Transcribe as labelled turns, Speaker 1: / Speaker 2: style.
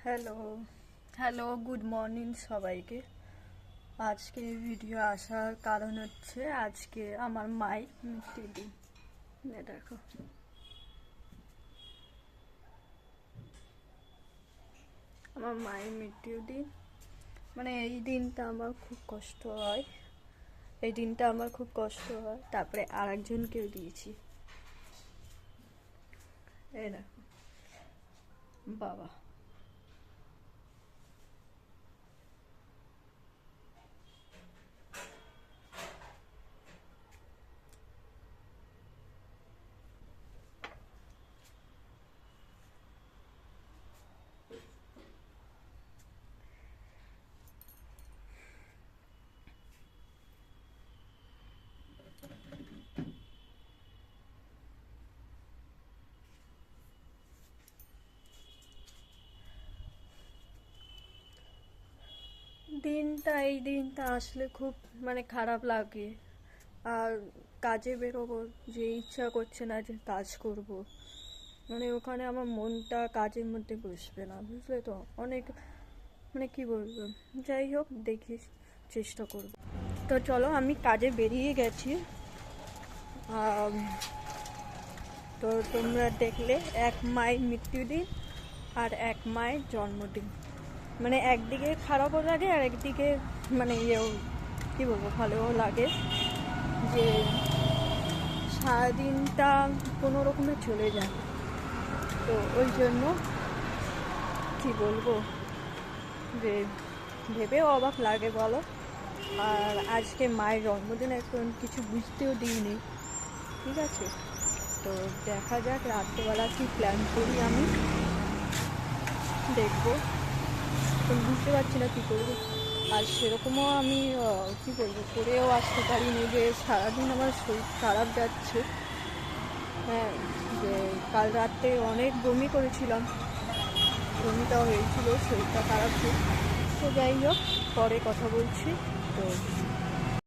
Speaker 1: Hello hello good morning সবাইকে। আজকে video আসার কারণ হচ্ছে আজকে আমার মায়ের মৃত্যু দিন। দেখো আমার মায়ের মৃত্যু দিন, মানে এই দিনটা আমার খুব কষ্ট হয়। তারপরে আর একজনকেও দিয়েছি। এই দেখো বাবা। এই দিনটা আসলে খুব খারাপ লাগে। আর কাজে বেরোবো, যে ইচ্ছা করছে না যে কাজ করব, ওখানে আমার মনটা কাজের মধ্যে বসবে না, বুঝলে তো। অনেক কি বলবো, যাই হোক দেখি, চেষ্টা করব। তো চলো, আমি কাজে বেরিয়ে গেছি। আম, তো তোমরা দেখলে এক মায়ের মৃত্যুদিন আর এক মায়ের জন্মদিন, একদিকে খারাপও লাগে আর একদিকে ইয়েও কী বলবো, ভালোও লাগে যে সারাদিনটা কোনো রকমে চলে যায়। তো ওই জন্য কি বলবো, যে ভেবেও অবাক লাগে বলো। আর আজকে মায়ের জন্মদিন, এখন কিছু বুঝতেও দিইনি, ঠিক আছে। তো দেখা যাক রাত্রেবেলা কি প্ল্যান করি, আমি দেখবো। তো বুঝতে পারছি না কী করবো। আর সেরকমও আমি কী বলবো, করেও আসতে পারিনি, যে সারাদিন আমার শরীর খারাপ যাচ্ছে। হ্যাঁ, যে কাল রাতে অনেক বমি করেছিলাম, বমিটাও হয়েছিল, শরীরটা খারাপ ছিল। তো যাই হোক, পরে কথা বলছি। তো